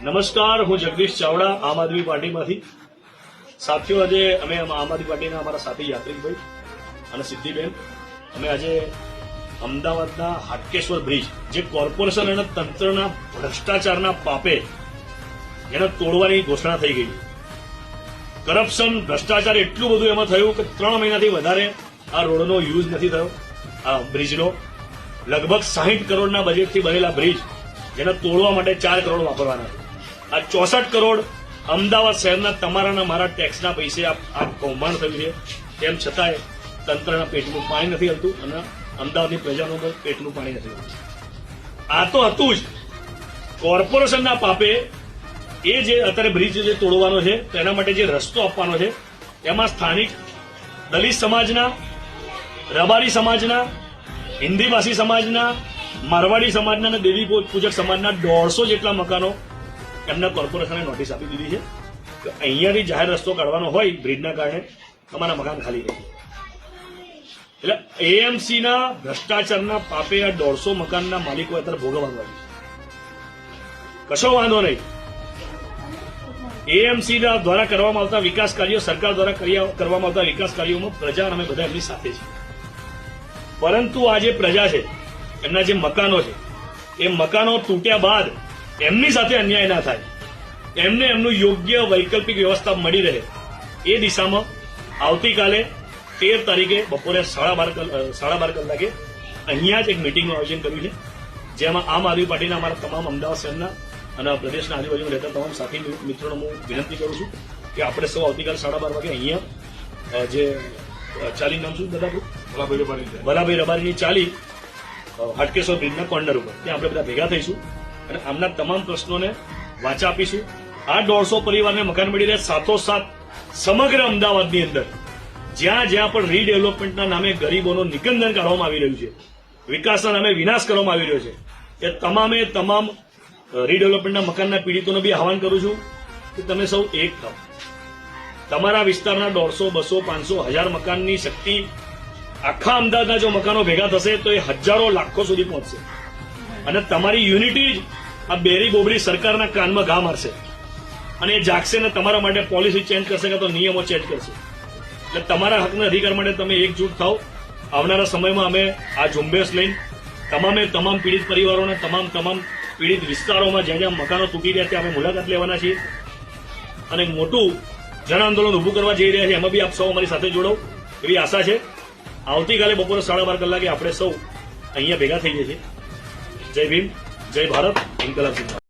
નમસ્કાર, હું જગદીશ ચાવડા, આમ આદમી પાર્ટીમાંથી. સાથીઓ, આજે અમે આમ આદમી પાર્ટીના અમારા સાથી યાત્રિકભાઈ અને સિદ્ધિબેન અમે આજે અમદાવાદના હાટકેશ્વર બ્રિજ, જે કોર્પોરેશન અને તંત્રના ભ્રષ્ટાચારના પાપે એને તોડવાની ઘોષણા થઈ ગઈ. કરપ્શન, ભ્રષ્ટાચાર એટલું બધું એમાં થયું કે 3 મહિનાથી વધારે આ રોડનો યુઝ નથી થયો. આ બ્રિજનો લગભગ 60 કરોડના બજેટથી બનેલા બ્રિજ, જેને તોડવા માટે 4 કરોડ વાપરવાના છે. આ 64 કરોડ અમદાવાદ શહેરના તમારાના મારા ટેક્સના પૈસે આ કૌભાંડ થયું છે. તેમ છતાંય તંત્રના પેટનું પાણી નથી હલતું અને અમદાવાદની પ્રજાનું પેટનું પાણી નથી હલતું. આ તો હતું જ. કોર્પોરેશનના પાપે એ જે અત્યારે બ્રિજ જે તોડવાનો છે તેના માટે જે રસ્તો આપવાનો છે, એમાં સ્થાનિક દલિત સમાજના, રબારી સમાજના, હિન્દીભાષી સમાજના, મારવાડી સમાજના અને દેવી પૂજક સમાજના 150 જેટલા મકાનો એમના કોર્પોરેશને નોટિસ આપી દીધી છે કે અહીંયાથી જાહેર રસ્તો કાઢવાનો હોય બ્રિજના કારણે તમારા મકાન ખાલી રહે. એટલે એએમસીના ભ્રષ્ટાચારના પાપે આ 150 મકાનના માલિકો અત્યારે ભોગવવાનું આવ્યું. કશો વાંધો નહીં. એએમસી દ્વારા કરવામાં આવતા વિકાસ કાર્યો, સરકાર દ્વારા કરવામાં આવતા વિકાસ કાર્યોમાં પ્રજા અમે બધા એમની સાથે છીએ. પરંતુ આ જે પ્રજા છે, એમના જે મકાનો છે, એ મકાનો તૂટ્યા બાદ એમની સાથે અન્યાય ના થાય, એમને એમનું યોગ્ય વૈકલ્પિક વ્યવસ્થા મળી રહે, એ દિશામાં આવતીકાલે 13 તારીખે બપોરે 12:30 કલાકે અહીંયા જ એક મિટિંગનું આયોજન કર્યું છે, જેમાં આમ આદમી પાર્ટીના અમારા તમામ અમદાવાદ શહેરના અને પ્રદેશના આજુબાજુમાં રહેતા તમામ સાથી મિત્રોને હું વિનંતી કરું છું કે આપણે સૌ આવતીકાલે 12:30 વાગે અહીંયા જે ચાલી નામ શું બધા ભલાભાઈ રબારીની ચાલી હાટકેશ્વર બ્રિજના કોર્નર ઉપર ત્યાં આપણે બધા ભેગા થઈશું અને આમના તમામ પ્રશ્નોને વાચા આપીશું. આ 150 પરિવારને મકાન મળી રહે. સાથોસાથ સમગ્ર અમદાવાદની અંદર જ્યાં જ્યાં પણ રીડેવલપમેન્ટના નામે ગરીબોનું નિકંદન કાઢવામાં આવી રહ્યું છે, વિકાસના નામે વિનાશ કરવામાં આવી રહ્યો છે, એ તમામે તમામ રીડેવલપમેન્ટના મકાનના પીડિતોને બી આહવાન કરું છું કે તમે સૌ એક થાઓ. તમારા વિસ્તારના 150, 200, 500, 1000 મકાનની શક્તિ આખા અમદાવાદના જો મકાનો ભેગા થશે તો એ હજારો, લાખો સુધી પહોંચશે અને તમારી યુનિટી જ આ બેરી બોબડી સરકારના કાનમાં ઘા મારશે અને એ જાગશે ને તમારા માટે પોલિસી ચેન્જ કરશે કે તો નિયમો ચેન્જ કરશે. એટલે તમારા હકના અધિકાર માટે તમે એકજૂટ થાઓ. આવનારા સમયમાં અમે આ ઝુંબેશ લઈને તમામ પીડિત પરિવારોને તમામ પીડિત વિસ્તારોમાં જ્યાં જ્યાં મકાનો તૂટી રહ્યા ત્યાં અમે મુલાકાત લેવાના છીએ અને મોટું જન આંદોલન ઉભું કરવા જઈ રહ્યા છે. એમાં બી આપ સૌ અમારી સાથે જોડો એવી આશા છે. આવતીકાલે બપોરે 12:30 કલાકે આપણે સૌ અહીંયા ભેગા થઈ જઈએ છીએ. જય ભીમ, જય ભારત, ઇન્કલાબ.